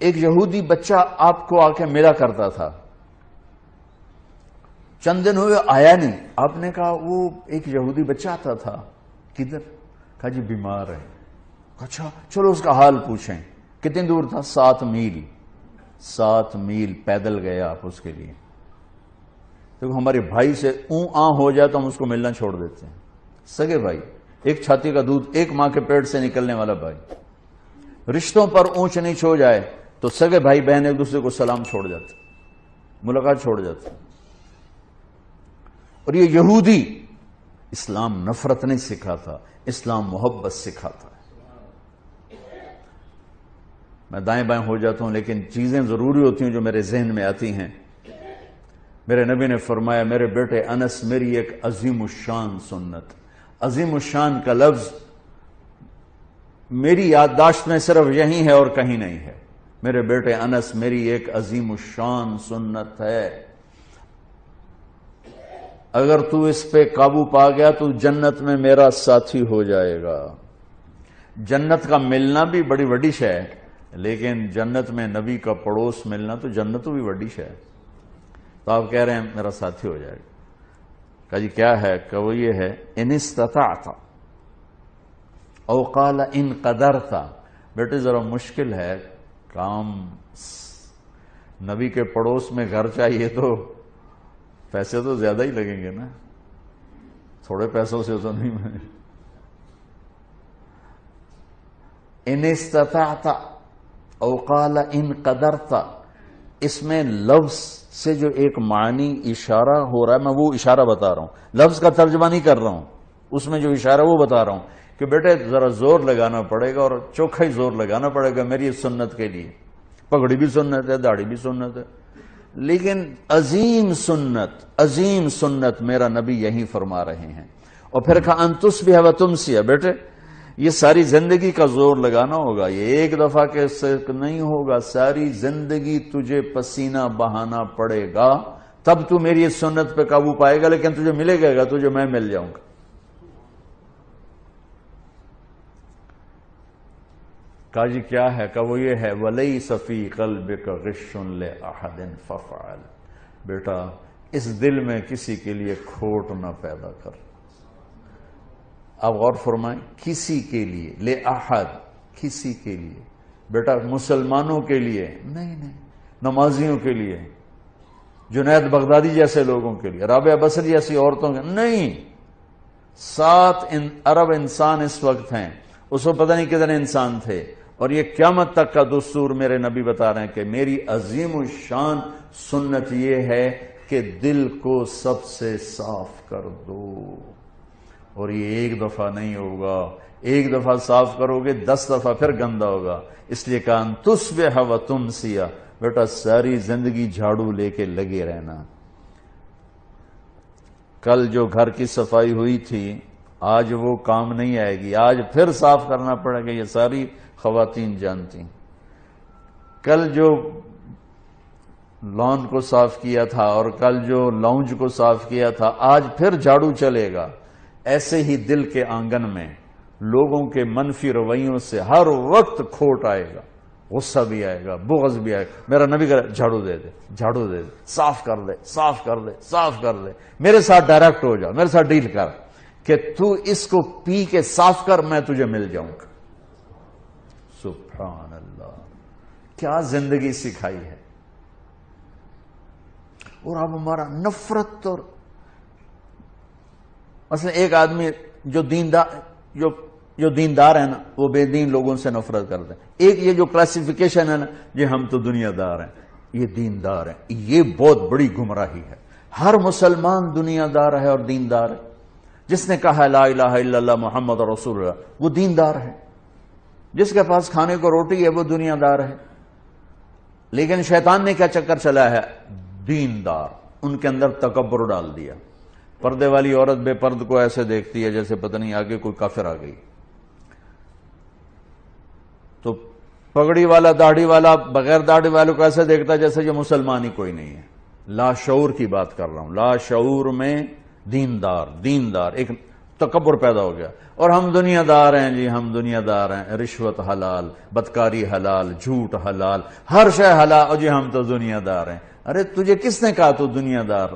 ایک یہودی بچہ آپ کو آ کے ملا کرتا تھا، چند دن ہوئے آیا نہیں، آپ نے کہا وہ ایک یہودی بچہ آتا تھا، کدھر؟ کہا جی بیمار ہے۔ اچھا چلو اس کا حال پوچھیں۔ کتنی دور تھا؟ 7 میل، 7 میل پیدل گئے آپ اس کے لیے۔ دیکھو ہمارے بھائی سے ہو جائے تو ہم اس کو ملنا چھوڑ دیتے ہیں، سگے بھائی، ایک چھاتی کا دودھ، ایک ماں کے پیٹ سے نکلنے والا بھائی، رشتوں پر اونچ نیچ ہو جائے تو سگے بھائی بہن ایک دوسرے کو سلام چھوڑ جاتے، ملاقات چھوڑ جاتے۔ اور یہ یہودی اسلام نفرت نہیں سکھاتا، اسلام محبت سکھاتا ہے۔ میں دائیں بائیں ہو جاتا ہوں لیکن چیزیں ضروری ہوتی ہیں جو میرے ذہن میں آتی ہیں۔ میرے نبی نے فرمایا میرے بیٹے انس، میری ایک عظیم الشان سنت، عظیم الشان کا لفظ میری یادداشت میں صرف یہی ہے اور کہیں نہیں ہے۔ میرے بیٹے انس، میری ایک عظیم الشان سنت ہے، اگر تو اس پہ قابو پا گیا تو جنت میں میرا ساتھی ہو جائے گا۔ جنت کا ملنا بھی بڑی وڈی شے ہے، لیکن جنت میں نبی کا پڑوس ملنا تو جنت بھی وڈی شے ہے۔ تو آپ کہہ رہے ہیں میرا ساتھی ہو جائے گا۔ کہا جی کیا ہے؟ کہ وہ یہ ہے ان استطعت او قال ان قدرت۔ بیٹے ذرا مشکل ہے کام، نبی کے پڑوس میں گھر چاہیے تو پیسے تو زیادہ ہی لگیں گے نا، تھوڑے پیسوں سے تو نہیں میں۔ ان استطعت او قال ان قدرت، اس میں لفظ سے جو ایک معنی اشارہ ہو رہا ہے، میں وہ اشارہ بتا رہا ہوں، لفظ کا ترجمہ نہیں کر رہا ہوں، اس میں جو اشارہ وہ بتا رہا ہوں کہ بیٹے ذرا زور لگانا پڑے گا اور چوکھا ہی زور لگانا پڑے گا میری سنت کے لیے۔ پگڑی بھی سنت ہے، داڑھی بھی سنت ہے، لیکن عظیم سنت میرا نبی یہی فرما رہے ہیں۔ اور پھر کہا ان تصبح و تمسی، بیٹے یہ ساری زندگی کا زور لگانا ہوگا، یہ ایک دفعہ کے سے نہیں ہوگا، ساری زندگی تجھے پسینہ بہانا پڑے گا، تب تو میری اس سنت پہ قابو پائے گا، لیکن تجھے ملے گا تجھے میں مل جاؤں گا۔ کہا جی کیا ہے؟ کہ وہ یہ ہے وَلَيْسَ فِي قَلْبِكَ غِشٌّ لِأَحَدٍ فَافْعَلْ۔ بیٹا اس دل میں کسی کے لیے کھوٹ نہ پیدا کر۔ آپ غور فرمائیں، کسی کے لیے، لِأَحَد، کسی کے لیے، بیٹا مسلمانوں کے لیے نہیں، نمازیوں کے لیے، جنید بغدادی جیسے لوگوں کے لیے، رابعہ بصری جیسی عورتوں کے نہیں۔ 7 ارب انسان اس وقت ہیں، اس کو پتہ نہیں کتنے انسان تھے، اور یہ قیامت تک کا دستور میرے نبی بتا رہے ہیں کہ میری عظیم الشان سنت یہ ہے کہ دل کو سب سے صاف کر دو، اور یہ ایک دفعہ نہیں ہوگا، ایک دفعہ صاف کرو گے 10 دفعہ پھر گندا ہوگا۔ اس لیے کہا ان تصبح و تمسی، بیٹا ساری زندگی جھاڑو لے کے لگے رہنا۔ کل جو گھر کی صفائی ہوئی تھی آج وہ کام نہیں آئے گی، آج پھر صاف کرنا پڑے گا، یہ ساری خواتین جانتی۔ کل جو لان کو صاف کیا تھا اور کل جو لاؤنج کو صاف کیا تھا آج پھر جھاڑو چلے گا۔ ایسے ہی دل کے آنگن میں لوگوں کے منفی رویوں سے ہر وقت کھوٹ آئے گا، غصہ بھی آئے گا، بغض بھی آئے گا۔ میرا نبی کہہ رہا جھاڑو دے دے، جھاڑو دے دے، صاف کر دے، صاف کر دے، صاف کر دے، میرے ساتھ ڈائریکٹ ہو جا، میرے ساتھ ڈیل کر کہ تو اس کو پی کے صاف کر، میں تجھے مل جاؤں گا۔ سبحان اللہ، کیا زندگی سکھائی ہے۔ اور اب ہمارا نفرت، اور مثلا ایک آدمی جو دیندار ہے نا وہ بے دین لوگوں سے نفرت کرتے ہیں۔ ایک یہ جو کلاسیفیکیشن ہے نا یہ ہم تو دنیا دار ہیں، یہ دیندار ہیں، یہ بہت بڑی گمراہی ہے۔ ہر مسلمان دنیا دار ہے اور دیندار ہے۔ جس نے کہا لا الہ الا اللہ محمد رسول اللہ وہ دیندار ہے، جس کے پاس کھانے کو روٹی ہے وہ دنیا دار ہے۔ لیکن شیطان نے کیا چکر چلا ہے؟ دیندار، ان کے اندر تکبر ڈال دیا۔ پردے والی عورت بے پرد کو ایسے دیکھتی ہے جیسے پتہ نہیں آگے کوئی کافر آ گئی، تو پگڑی والا داڑھی والا بغیر داڑھی والے کو ایسے دیکھتا ہے جیسے یہ مسلمان ہی کوئی نہیں ہے۔ لاشعور کی بات کر رہا ہوں، لاشعور میں دیندار ایک تکبر پیدا ہو گیا، اور ہم دنیا دار ہیں جی، ہم دنیا دار ہیں، رشوت حلال، بدکاری حلال، جھوٹ حلال، ہر شے حلال، اور جی ہم تو دنیا دار ہیں۔ ارے تجھے کس نے کہا تو دنیا دار؟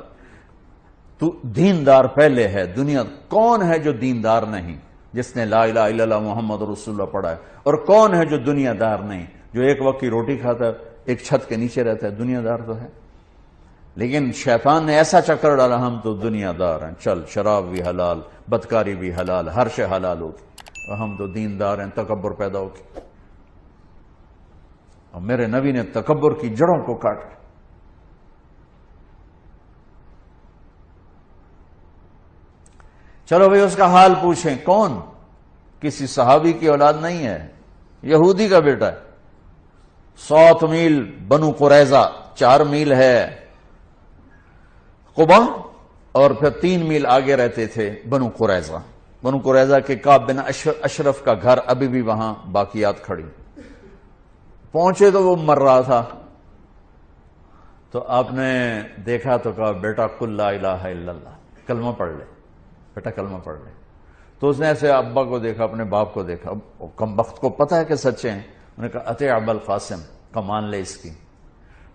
تو دیندار پہلے ہے۔ دنیا کون ہے جو دیندار نہیں، جس نے لا الہ الا اللہ محمد رسول اللہ پڑھا ہے؟ اور کون ہے جو دنیا دار نہیں، جو ایک وقت کی روٹی کھاتا ہے، ایک چھت کے نیچے رہتا ہے؟ دنیا دار تو ہے۔ لیکن شیطان نے ایسا چکر ڈالا، ہم تو دنیا دار ہیں، چل شراب بھی حلال، بدکاری بھی حلال، ہر شے حلال ہوگی، اور ہم تو دیندار ہیں، تکبر پیدا ہوگی۔ اور میرے نبی نے تکبر کی جڑوں کو کاٹ دیا۔ چلو بھئی اس کا حال پوچھیں، کون؟ کسی صحابی کی اولاد نہیں ہے، یہودی کا بیٹا ہے۔ 7 میل بنو قریظہ، 4 میل ہے قبا، اور پھر 3 میل آگے رہتے تھے بنو قریظہ۔ بنو قریظہ کے کعب بن اشرف کا گھر ابھی بھی وہاں باقیات کھڑی۔ پہنچے تو وہ مر رہا تھا، تو آپ نے دیکھا تو کہا بیٹا قل لا الہ الا اللہ، کلمہ پڑھ لے بیٹا، کلمہ پڑھ لے۔ تو اس نے ایسے ابا کو دیکھا، اپنے باپ کو دیکھا، کم بخت کو پتہ ہے کہ سچے ہیں، انہوں نے کہا اطیع ابا القاسم، کمان لے اس کی۔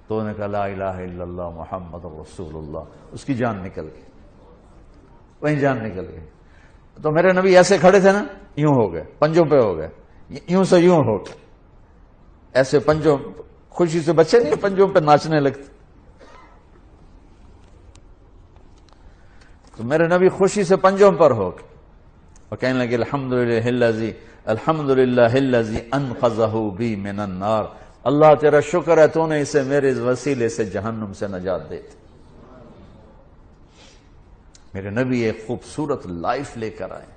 تو انہوں نے کہا لا الہ الا اللہ محمد رسول اللہ، اس کی جان نکل گئی، وہیں جان نکل گئی۔ تو میرے نبی ایسے کھڑے تھے نا، یوں ہو گئے، پنجوں پہ ہو گئے، یوں سے یوں ہو گئے، ایسے پنجوں، خوشی سے بچے نہیں پنجوں پہ ناچنے لگتے۔ تو میرے نبی خوشی سے پنجوں پر ہو گئے اور کہنے لگے الحمدللہ الذی انقذہ بی من النار، اللہ تیرا شکر ہے تو نے اسے میرے وسیلے سے جہنم سے نجات دے دی۔ میرے نبی ایک خوبصورت لائف لے کر آئے،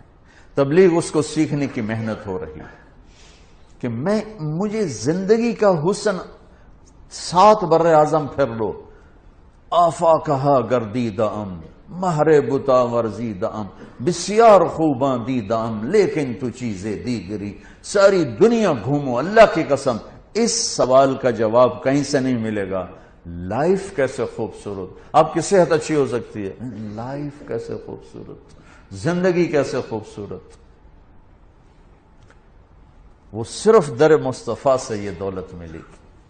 تبلیغ اس کو سیکھنے کی محنت ہو رہی ہے کہ مجھے زندگی کا حسن 7 بر اعظم پھر لو، آفا کہا گردیدام، مہر بتا ورزیدام، بسیار خوباں دیدام، لیکن تو چیزیں دیگری، ساری دنیا گھومو، اللہ کی قسم اس سوال کا جواب کہیں سے نہیں ملے گا۔ لائف کیسے خوبصورت، آپ کی صحت اچھی ہو سکتی ہے، لائف کیسے خوبصورت، زندگی کیسے خوبصورت، وہ صرف در مصطفیٰ سے یہ دولت ملی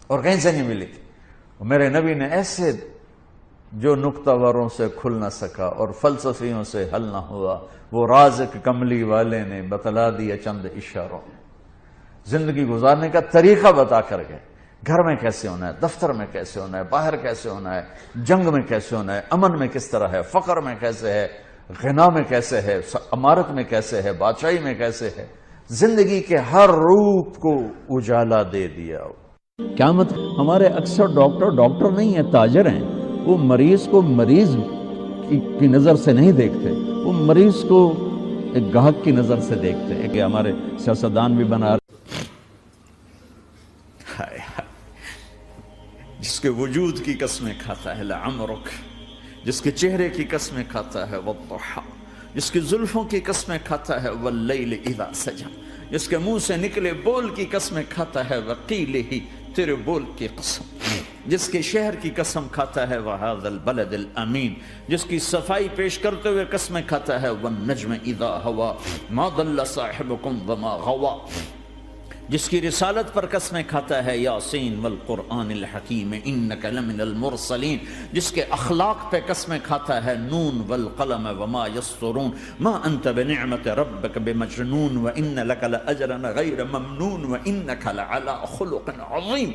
اور کہیں سے نہیں ملی۔ اور میرے نبی نے ایسے جو نکتہ وروں سے کھل نہ سکا اور فلسفیوں سے حل نہ ہوا، وہ رازق کملی والے نے بتلا دیا چند اشاروں میں، زندگی گزارنے کا طریقہ بتا کر گئے، گھر میں کیسے ہونا ہے، دفتر میں کیسے ہونا ہے، باہر کیسے ہونا ہے، جنگ میں کیسے ہونا ہے، امن میں کس طرح ہے، فقر میں کیسے ہے، غنا میں کیسے ہے، امارت میں کیسے ہے، بادشاہی میں کیسے ہے، زندگی کے ہر روپ کو اجالا دے دیا۔ قیامت ہمارے اکثر ڈاکٹر نہیں ہیں، تاجر ہیں، وہ مریض کو مریض کی نظر سے نہیں دیکھتے، وہ مریض کو ایک گاہک کی نظر سے دیکھتے ہیں۔ کہ ہمارے سیاستدان بھی بنا رہے، جس کے وجود کی قسمیں کھاتا ہے لعمرک، جس کے چہرے کی قسمیں کھاتا ہے والضحی، جس کی زلفوں کی قسمیں کھاتا ہے واللیل اذا سجا، جس کے منہ سے نکلے بول کی قسمیں کھاتا ہے وقیلہ، تیرے بول کی قسم، جس کے شہر کی قسم کھاتا ہے وہذا البلد الامین، جس کی صفائی پیش کرتے ہوئے قسمیں کھاتا ہے والنجم اذا ہوا ما ضل صاحبکم وما غوا، جس کی رسالت پر قسمیں کھاتا ہے یاسین والقرآن الحکیم انک لمن المرسلین، جس کے اخلاق پہ قسمیں کھاتا ہے نون والقلم وما یسطرون ما انت بنعمت ربک بمجنون وان لک لاجرا غیر ممنون وانک لعلی خلق عظیم،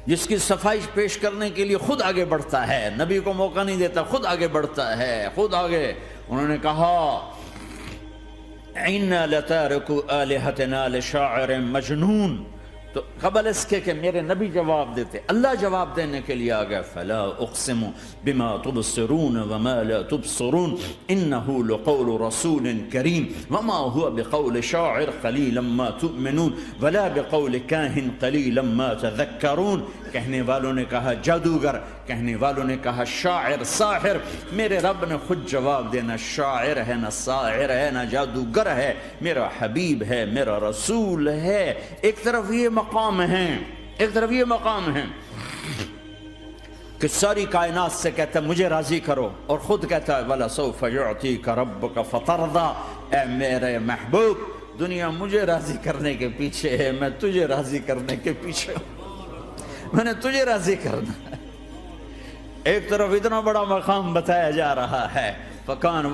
جس کی صفائی پیش کرنے کے لیے خود آگے بڑھتا ہے، نبی کو موقع نہیں دیتا، خود آگے بڑھتا ہے، خود آگے۔ انہوں نے کہا اِنَّا لَتَارِكُ آلِهَتِنَا لِشَاعِرٍ مَجْنُونَ، تو قبل اس کے کہ میرے نبی جواب دیتے، اللہ جواب دینے کے لیے آگیا فَلَا أُقْسِمُ بِمَا تُبْصِرُونَ وَمَا لَا تُبْصِرُونَ إِنَّهُ لَقَوْلُ رَسُولٍ كَرِيمٍ وَمَا هُوَ بِقَوْلِ شَاعِرٍ قَلِيلًا مَا تُؤْمِنُونَ وَلَا بِقَوْلِ كَاهِنٍ قَلِيلًا مَا تَذَكَّرُونَ۔ کہنے والوں نے کہا جادوگر، کہنے والوں نے کہا شاعر، ساحر، میرے رب نے خود جواب دینا، شاعر ہے نہ ساحر ہے نہ جادوگر ہے، میرا حبیب ہے، میرا رسول ہے۔ ایک طرف یہ مقام ہے، ایک طرف یہ مقام ہے، کہ ساری کائنات سے کہتا ہے مجھے راضی کرو، اور خود کہتا ہے وَلَسَوْفَ يُعْطِيكَ رَبُّكَ فَتَرْضَىٰ، اے میرے محبوب دنیا مجھے راضی کرنے کے پیچھے ہے، میں تجھے راضی کرنے کے پیچھے ہوں، میں نے تجھے راضی کرنا ہے۔ ایک طرف اتنا بڑا مقام بتایا جا رہا ہے، فَكَانَ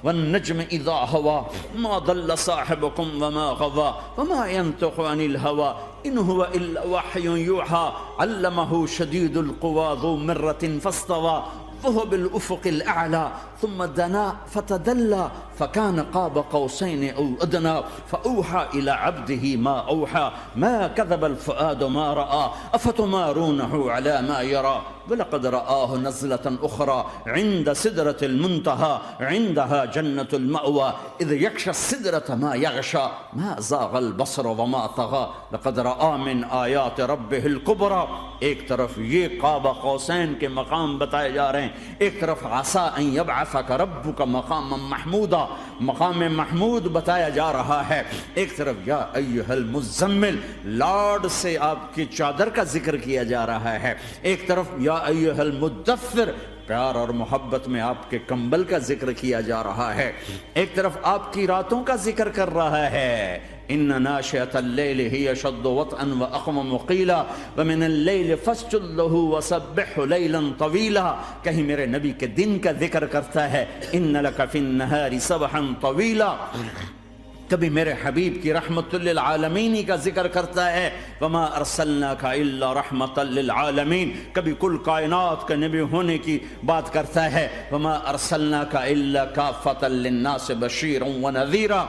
وَالنَّجْمِ إِذَا هَوَىٰ مَا ضَلَّ صَاحِبُكُمْ وَمَا غَوَىٰ وَمَا يَنطِقُ عَنِ الْهَوَىٰ إِنْ هُوَ إِلَّا وَحْيٌ يُوحَىٰ عَلَّمَهُ شَدِيدُ الْقُوَىٰ ذُو مِرَّةٍ فَاسْتَوَىٰ وهو بالأفق الأعلى ثم دنا فتدلى فكان قاب قوسين أو أدنى فأوحى إلى عبده ما أوحى ما كذب الفؤاد ما رأى أفتمارونه على ما يرى ولقد رآه نزلة أخرى عند سدرة المنتهى عندها جنة المأوى إذ يغشى السدرة ما يغشى ما زاغ البصر وما طغى لقد رأى من آيات ربه الكبرى۔ ایک طرف یہ قاب قوسین کے مقام بتائے جا رہے ہیں، ایک طرف عسیٰ ان یبعثک ربک مقاما محمودا، مقام محمود بتایا جا رہا ہے، ایک طرف یا ایھا المزمل لاڈ سے آپ کی چادر کا ذکر کیا جا رہا ہے، ایک طرف یا ایھا المدثر پیار اور محبت میں آپ کے کمبل کا ذکر کیا جا رہا ہے، ایک طرف آپ کی راتوں کا ذکر کر رہا ہے، ان ناشئۃ اللیل ہی اشد وطئا واقوم قیلا ومن اللیل فاسجد لہ وسبحہ لیلا طویلا۔ کہیں میرے نبی کے دن کا ذکر کرتا ہے ان لک فی النہار سبحا طویلا، کبھی میرے حبیب کی رحمت للعالمین کا ذکر کرتا ہے وما ارسلناک الا رحمت للعالمین، کبھی کل کائنات کے نبی ہونے کی بات کرتا ہے وما ارسلناک الا کافۃ للناس بشیرا ونذیرا،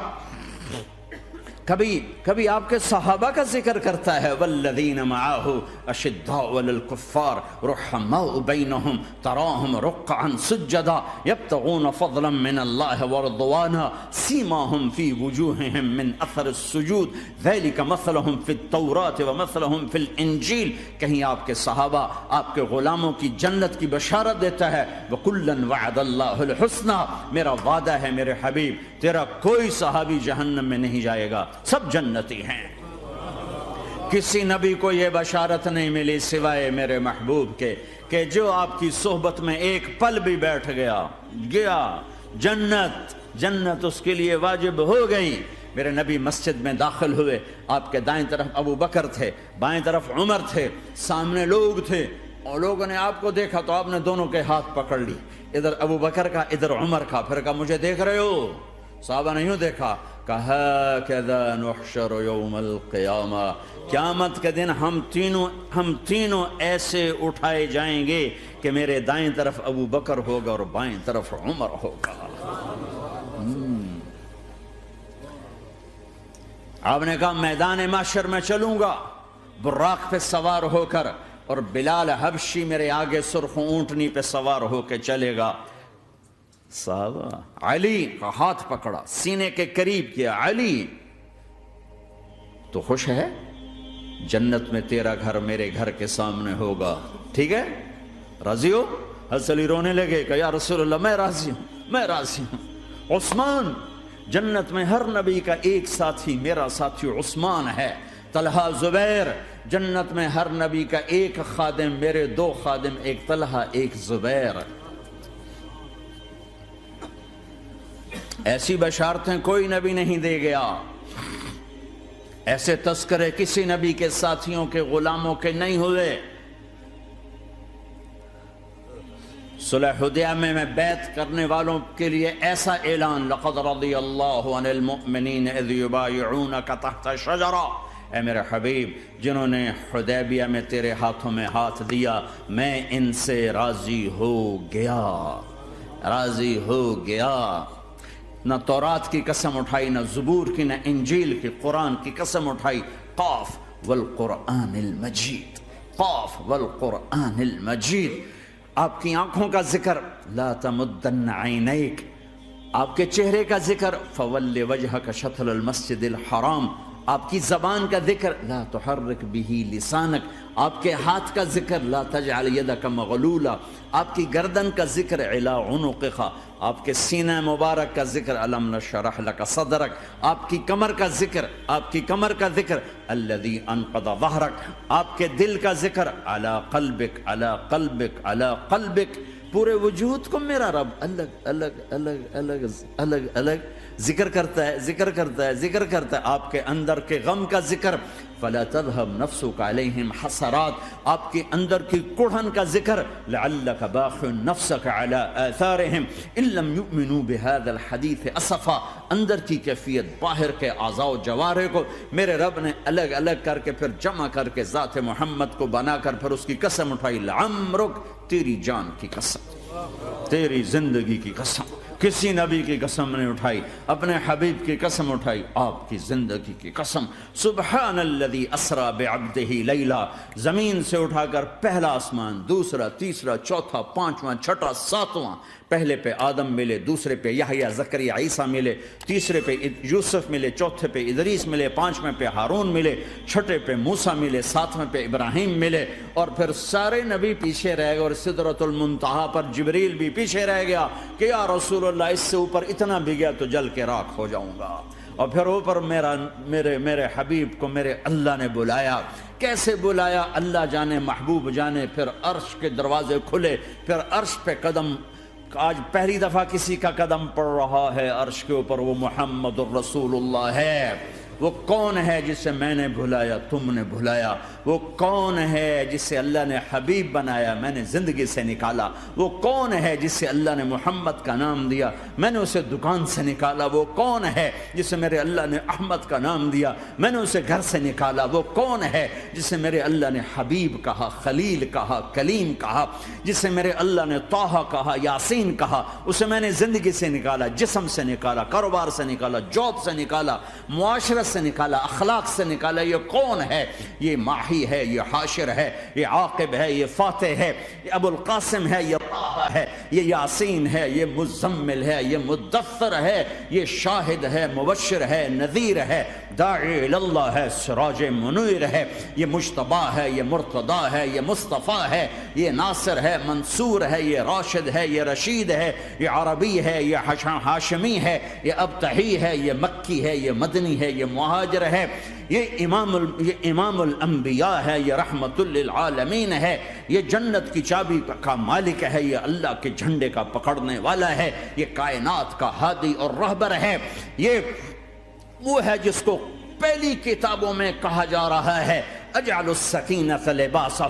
کبھی آپ کے صحابہ کا ذکر کرتا ہے والذین معہ اشداء علی الکفار رحماء بینہم تراہم رکعا سجدا یبتغون فضلا من اللہ ورضوانا سیماہم فی وجوہہم من اثر السجود ذلک مثلہم فی التوراۃ ومثلہم فی الانجیل۔ کہیں آپ کے صحابہ آپ کے غلاموں کی جنت کی بشارت دیتا ہے وکلا وعد اللہ الحسنى، میرا وعدہ ہے میرے حبیب تیرا کوئی صحابی جہنم میں نہیں جائے گا، سب جنتی ہیں۔ کسی نبی کو یہ بشارت نہیں ملی سوائے میرے محبوب کے کہ جو آپ کی صحبت میں ایک پل بھی بیٹھ گیا جنت اس کے لیے واجب ہو گئی۔ میرے نبی مسجد میں داخل ہوئے، آپ کے دائیں طرف ابو بکر تھے، بائیں طرف عمر تھے، سامنے لوگ تھے، اور لوگوں نے آپ کو دیکھا تو آپ نے دونوں کے ہاتھ پکڑ لی، ادھر ابو بکر کا ادھر عمر کا، پھر کہا مجھے دیکھ رہے ہو؟ صحابہ نے یوں دیکھا، کہا کذا نحشر یوم القیامہ، قیامت کے دن ہم تینوں ایسے اٹھائے جائیں گے کہ میرے دائیں طرف ابو بکر ہوگا اور بائیں طرف عمر ہوگا۔ آپ نے کہا میدان محشر میں چلوں گا براق پہ سوار ہو کر، اور بلال حبشی میرے آگے سرخ اونٹنی پہ سوار ہو کے چلے گا۔ صحابہ علی کا ہاتھ پکڑا، سینے کے قریب کیا، علی تو خوش ہے؟ جنت میں تیرا گھر میرے گھر کے سامنے ہوگا، ٹھیک ہے؟ راضی ہو؟ حضرت علی رونے لگے کہ یا رسول اللہ میں راضی ہوں۔ عثمان، جنت میں ہر نبی کا ایک ساتھی میرا ساتھی عثمان ہے۔ طلحہ، زبیر، جنت میں ہر نبی کا ایک خادم میرے دو خادم، ایک طلحہ ایک زبیر۔ ایسی بشارتیں کوئی نبی نہیں دے گیا، ایسے تذکرے کسی نبی کے ساتھیوں کے غلاموں کے نہیں ہوئے۔ صلح حدیبیہ میں بیعت کرنے والوں کے لیے ایسا اعلان لقد رضی اللہ عن المؤمنین اذ یبایعونک تحت شجرہ، اے میرے حبیب جنہوں نے حدیبیہ میں تیرے ہاتھوں میں ہاتھ دیا میں ان سے راضی ہو گیا۔ نہ تورات کی قسم اٹھائی، نہ زبور کی، نہ انجیل کی، قرآن کی قسم اٹھائی۔ قاف والقرآن المجید، قاف والقرآن المجید۔ آپ کی آنکھوں کا ذکر لا تمدن عینیک، آپ کے چہرے کا ذکر فول وجہک شطر المسجد الحرام، آپ کی زبان کا ذکر لا تحرک به لسانک، آپ کے ہاتھ کا ذکر لا تجعل یدک مغلولا، آپ کی گردن کا ذکر علی عنقک، آپ کے سینہ مبارک کا ذکر الم نشرح لک صدرک، آپ کی کمر کا ذکر، آپ کی کمر کا ذکر الذی انقض ظہرک، آپ کے دل کا ذکر علی قلبک علی قلبک علی قلبک، پورے وجود کو میرا رب الگ الگ الگ الگ الگ الگ ذکر کرتا ہے، ذکر کرتا ہے، ذکر کرتا ہے، آپ کے اندر کے غم کا ذکر فلا تذهب نفسك علیہم حسرات، آپ کے اندر کی کڑھن کا ذکر لعلک باخع نفسك على آثارهم ان لم يؤمنوا بهذا الحديث اسفا، اندر کی کیفیت باہر کے اعضاء و جوارح کو میرے رب نے الگ الگ کر کے پھر جمع کر کے ذات محمد کو بنا کر پھر اس کی قسم اٹھائی، لعمرک، تیری جان کی قسم، تیری زندگی کی قسم، کسی نبی کی قسم نہیں اٹھائی، اپنے حبیب کی قسم اٹھائی، آپ کی زندگی کی قسم۔ سبحان الذی اسری بعبدہ لیلا، زمین سے اٹھا کر پہلا آسمان، دوسرا، تیسرا، چوتھا، پانچواں، چھٹا، ساتواں، پہلے پہ آدم ملے، دوسرے پہ یحییٰ، زکریا، عیسیٰ ملے، تیسرے پہ یوسف ملے، چوتھے پہ ادریس ملے، پانچویں پہ ہارون ملے، چھٹے پہ موسیٰ ملے، ساتویں پہ ابراہیم ملے، اور پھر سارے نبی پیچھے رہ گئے، اور سدرۃ المنتہا پر جبریل بھی پیچھے رہ گیا کہ یا رسول اللہ اس سے اوپر اتنا بھی گیا تو جل کے راکھ ہو جاؤں گا۔ اور پھر اوپر میرے حبیب کو میرے اللہ نے بلایا، کیسے بلایا اللہ جانے، محبوب جانے، پھر عرش کے دروازے کھلے، پھر عرش پہ قدم، آج پہلی دفعہ کسی کا قدم پڑ رہا ہے عرش کے اوپر، وہ محمد الرسول اللہ ہے۔ وہ کون ہے جسے میں نے بھلایا، تم نے بھلایا؟ وہ کون ہے جسے اللہ نے حبیب بنایا، میں نے زندگی سے نکالا؟ وہ کون ہے جسے اللہ نے محمد کا نام دیا، میں نے اسے دکان سے نکالا؟ وہ کون ہے جسے میرے اللہ نے احمد کا نام دیا، میں نے اسے گھر سے نکالا؟ وہ کون ہے جسے میرے اللہ نے حبیب کہا، خلیل کہا، کلیم کہا، جسے میرے اللہ نے طٰہٰ کہا، یاسین کہا؟ اسے میں نے زندگی سے نکالا، جسم سے نکالا، کاروبار سے نکالا، جاب سے نکالا، معاشرت سے نکالا، اخلاق سے نکالا۔ یہ کون ہے؟ یہ ماہی ہے، یہ حاشر ہے، یہ عاقب ہے، یہ فاتح ہے، یہ ابو القاسم ہے، یہ طٰہٰ ہے، یہ یاسین ہے، یہ مزمل ہے، یہ مدثر ہے، یہ شاہد ہے، مبشر ہے، نذیر ہے، داعی اللہ ہے، سراج منیر ہے، یہ مجتبی ہے، یہ مرتضی ہے، یہ مصطفیٰ ہے، یہ ناصر ہے، منصور ہے، یہ راشد ہے، یہ رشید ہے، یہ عربی ہے، یہ ہاشمی ہے، یہ ابتحی ہے، یہ مکی ہے، یہ مدنی ہے، یہ مہاجر ہے، یہ امام الانبیاء ہے، یہ رحمت للعالمین ہے، یہ جنت کی چابی کا مالک ہے، یہ اللہ کے جھنڈے کا پکڑنے والا ہے، یہ کائنات کا ہادی اور رہبر ہے، یہ وہ ہے جس کو پہلی کتابوں میں کہا جا رہا ہے اجعل السکینۃ لباسہ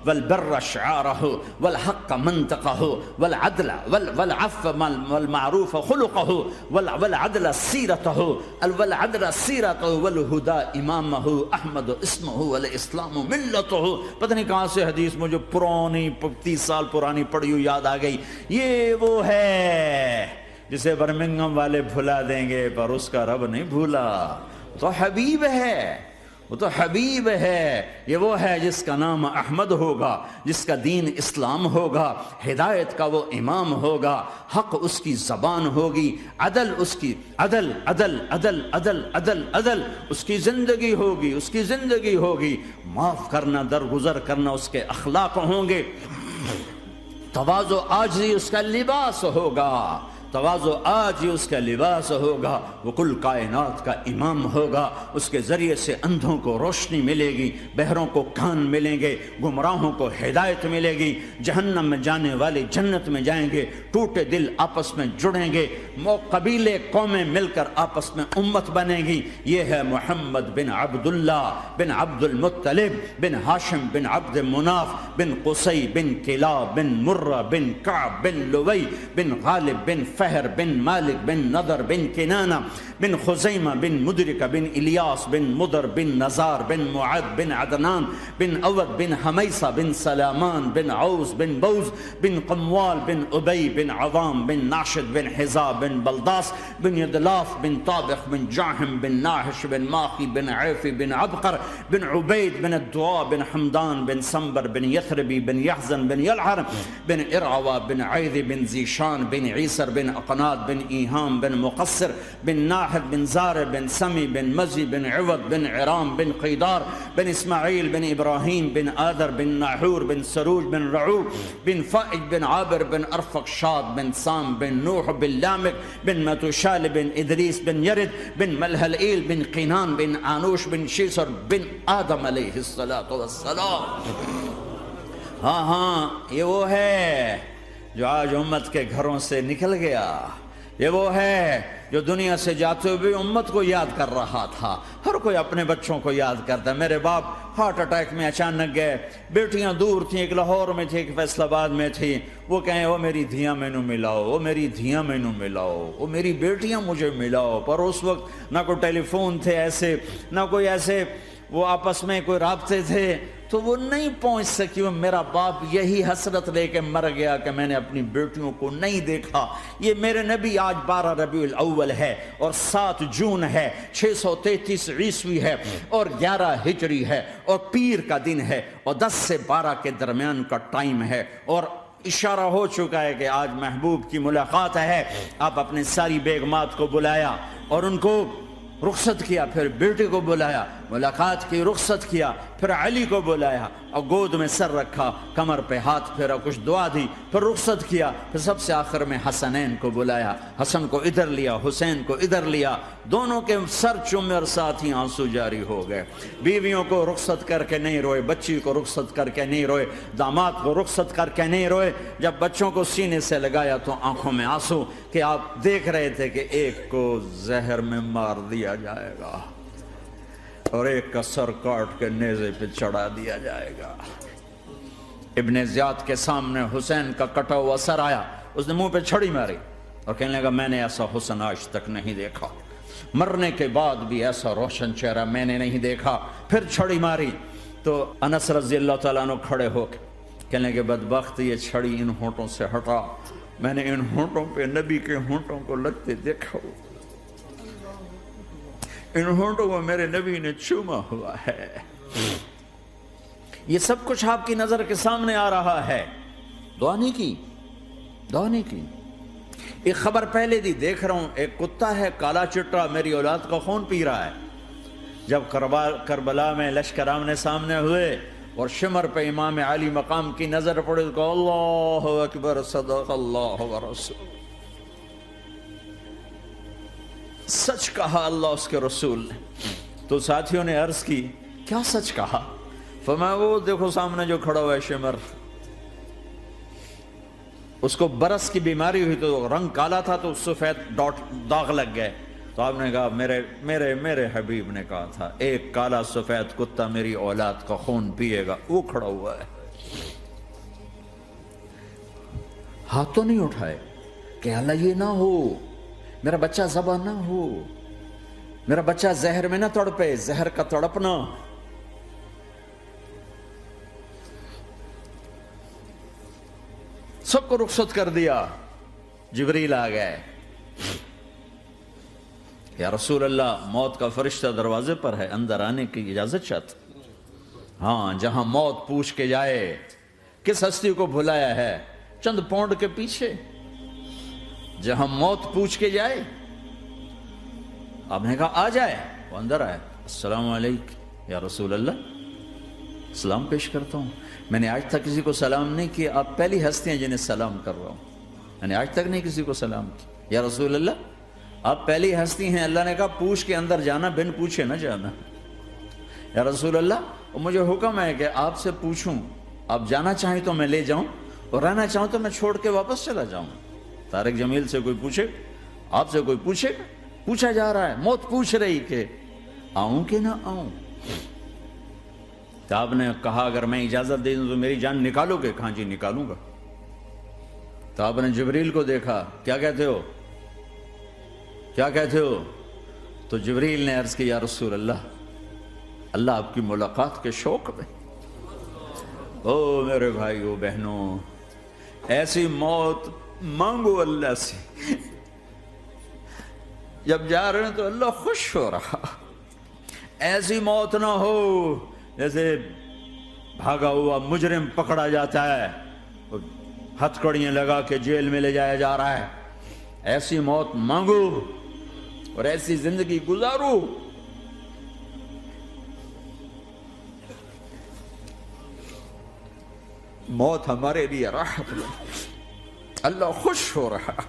والبر شعارہ والحق منطقہ والعدل والعفو والمعروف خلقہ والعدل سیرتہ والہدى امامہ احمد اسمہ والاسلام ملتہ۔ پتہ نہیں کہاں سے حدیث مجھے پرانی 30 سال پرانی پڑھی ہوئی یاد آ گئی۔ یہ وہ ہے جسے برمنگم والے بھلا دیں گے پر اس کا رب نہیں بھولا، تو حبیب ہے، وہ تو حبیب ہے، یہ وہ ہے جس کا نام احمد ہوگا، جس کا دین اسلام ہوگا، ہدایت کا وہ امام ہوگا، حق اس کی زبان ہوگی، عدل اس کی عدل عدل عدل عدل عدل عدل اس کی زندگی ہوگی، اس کی زندگی ہوگی، معاف کرنا، درگزر کرنا اس کے اخلاق ہوں گے، تواضع عاجزی اس کا لباس ہوگا، تواضع آج ہی اس کا لباس ہوگا، وہ کل کائنات کا امام ہوگا، اس کے ذریعے سے اندھوں کو روشنی ملے گی، بہروں کو کان ملیں گے، گمراہوں کو ہدایت ملے گی، جہنم میں جانے والے جنت میں جائیں گے، ٹوٹے دل آپس میں جڑیں گے، قبیلے قومیں مل کر آپس میں امت بنیں گی۔ یہ ہے محمد بن عبداللہ بن عبد المطلب بن ہاشم بن عبد مناف بن قصی بن کلاب بن مرہ بن کعب بن لوی بن غالب بن فہر بن مالک بن نضر بن کنانہ بن خزیمہ بن مدرکہ بن الیاس بن مدر بن نزار بن معد بن عدنان بن اود بن حمیصہ بن سلامان بن عوز بن بوز بن قموال بن ابی بن عوام بن ناشد بن حزا بن بلداس بن یدلاف بن طابخ بن جاہم بن ناحش بن ماخی بن عیفی بن عبقر بن عبید بن الدعاء بن حمدان بن سنبر بن یثربی بن یحزن بن یلعر بن ارعوى بن عیذ بن زیشان بن عیسر بن بن اقناد بن ایہام بن مقصر بن ناحد بن زار بن سمی بن مزی بن عوض بن عرام بن قیدار بن اسماعیل بن ابراہیم بن آدر بن ناحور بن سروج بن رعوب بن فائج بن عابر بن ارفق شاد بن سام بن نوح بن لامک بن متوشال بن ادریس بن یرد بن ملہلئیل بن قینان بن آنوش بن شیسر بن آدم علیہ السلام۔ ہاں ہاں، یہ وہ ہے جو آج امت کے گھروں سے نکل گیا، یہ وہ ہے جو دنیا سے جاتے ہوئے امت کو یاد کر رہا تھا۔ ہر کوئی اپنے بچوں کو یاد کرتا ہے۔ میرے باپ ہارٹ اٹیک میں اچانک گئے، بیٹیاں دور تھیں، ایک لاہور میں تھی، ایک فیصل آباد میں تھی۔ وہ کہیں وہ میری دھیاں مینوں ملاؤ، وہ میری دھیاں مینوں ملاؤ، وہ میری بیٹیاں مجھے ملاؤ۔ پر اس وقت نہ کوئی ٹیلی فون تھے ایسے، نہ کوئی ایسے وہ آپس میں کوئی رابطے تھے، تو وہ نہیں پہنچ سکی۔ وہ میرا باپ یہی حسرت لے کے مر گیا کہ میں نے اپنی بیٹیوں کو نہیں دیکھا۔ یہ میرے نبی آج 12 ربیع الاول ہے اور 7 جون ہے، 633 عیسوی ہے اور 11 ہجری ہے اور پیر کا دن ہے اور 10 سے 12 کے درمیان کا ٹائم ہے، اور اشارہ ہو چکا ہے کہ آج محبوب کی ملاقات ہے۔ آپ اپنے ساری بیگمات کو بلایا اور ان کو رخصت کیا، پھر بیٹے کو بلایا، ملاقات کی، رخصت کیا، پھر علی کو بلایا اور گود میں سر رکھا، کمر پہ ہاتھ پھیرا، کچھ دعا دی، پھر رخصت کیا، پھر سب سے آخر میں حسنین کو بلایا، حسن کو ادھر لیا، حسین کو ادھر لیا، دونوں کے سر چومے اور ساتھ ہی آنسو جاری ہو گئے۔ بیویوں کو رخصت کر کے نہیں روئے، بچی کو رخصت کر کے نہیں روئے، داماد کو رخصت کر کے نہیں روئے۔ جب بچوں کو سینے سے لگایا تو آنکھوں میں آنسو، کہ آپ دیکھ رہے تھے کہ ایک کو زہر میں مار دیا جائے گا اور ایک کا سر کاٹ کے نیزے پہ چڑھا دیا جائے گا۔ ابن زیاد کے سامنے حسین کا کٹا ہوا سر آیا، اس نے منہ پہ چھڑی ماری اور کہنے لگا میں نے ایسا حسن آج تک نہیں دیکھا، مرنے کے بعد بھی ایسا روشن چہرہ میں نے نہیں دیکھا۔ پھر چھڑی ماری تو انس رضی اللہ تعالیٰ عنہ کھڑے ہو کے کہنے لگے بدبخت، یہ چھڑی ان ہونٹوں سے ہٹا، میں نے ان ہونٹوں پہ نبی کے ہونٹوں کو لگتے دیکھا، ان ہونٹوں کو میرے نبی نے چوما ہوا ہے۔ یہ سب کچھ آپ کی نظر کے سامنے آ رہا ہے، دعا نہیں کی، دعا نہیں کی۔ ایک خبر پہلے دی دیکھ رہا ہوں، ایک کتا ہے کالا چٹا میری اولاد کا خون پی رہا ہے۔ جب کربلا میں لشکر آمنے سامنے ہوئے اور شمر پہ امام علی مقام کی نظر پڑے تو اللہ اکبر، صدق اللہ ورسول، سچ کہا اللہ اس کے رسول نے۔ تو ساتھیوں نے عرض کی کیا سچ کہا؟ فرمایا وہ دیکھو سامنے جو کھڑا ہوا ہے شمر، اس کو برس کی بیماری ہوئی تو رنگ کالا تھا تو سفید داغ لگ گئے۔ تو آپ نے کہا میرے حبیب نے کہا تھا ایک کالا سفید کتا میری اولاد کا خون پیے گا، وہ کھڑا ہوا ہے۔ ہاتھ تو نہیں اٹھائے کہ اللہ یہ نہ ہو، میرا بچہ ذبح نہ ہو، میرا بچہ زہر میں نہ تڑپے، زہر کا تڑپنا۔ سب کو رخصت کر دیا، جبریل آ گئے، یا رسول اللہ موت کا فرشتہ دروازے پر ہے، اندر آنے کی اجازت چاہتا۔ ہاں، جہاں موت پوچھ کے جائے کس ہستی کو بھلایا ہے، چند پونڈ کے پیچھے، جہاں موت پوچھ کے جائے۔ آپ نے کہا آ جائے، وہ اندر آئے، السلام علیکم یا رسول اللہ، سلام پیش کرتا ہوں، میں نے آج تک کسی کو سلام نہیں کیا، آپ پہلی ہستی ہیں جنہیں سلام کر رہا ہوں، میں نے آج تک نہیں کسی کو سلام کیا، یا رسول اللہ آپ پہلی ہستی ہیں۔ اللہ نے کہا پوچھ کے اندر جانا، بن پوچھے نہ جانا۔ یا رسول اللہ مجھے حکم ہے کہ آپ سے پوچھوں، آپ جانا چاہیں تو میں لے جاؤں اور رہنا چاہوں تو میں چھوڑ کے واپس چلا جاؤں۔ طارق جمیل سے کوئی پوچھے، آپ سے کوئی پوچھے، پوچھا جا رہا ہے، موت پوچھ رہی کہ آؤں کہ نہ آؤں۔ تو آپ نے کہا اگر میں اجازت دے دوں تو میری جان نکالو گے؟ کہاں جی نکالوں گا۔ تو آپ نے جبریل کو دیکھا، کیا کہتے ہو، کیا کہتے ہو؟ تو جبریل نے عرض کی یا رسول اللہ، اللہ آپ کی ملاقات کے شوق میں۔ او میرے بھائیو بہنوں، ایسی موت مانگو اللہ سے، جب جا رہے ہیں تو اللہ خوش ہو رہا۔ ایسی موت نہ ہو جیسے بھاگا ہوا مجرم پکڑا جاتا ہے، ہتھ کڑیاں لگا کے جیل میں لے جایا جا رہا ہے، ایسی موت مانگو اور ایسی زندگی گزارو موت ہمارے لیے راحت، اللہ خوش ہو رہا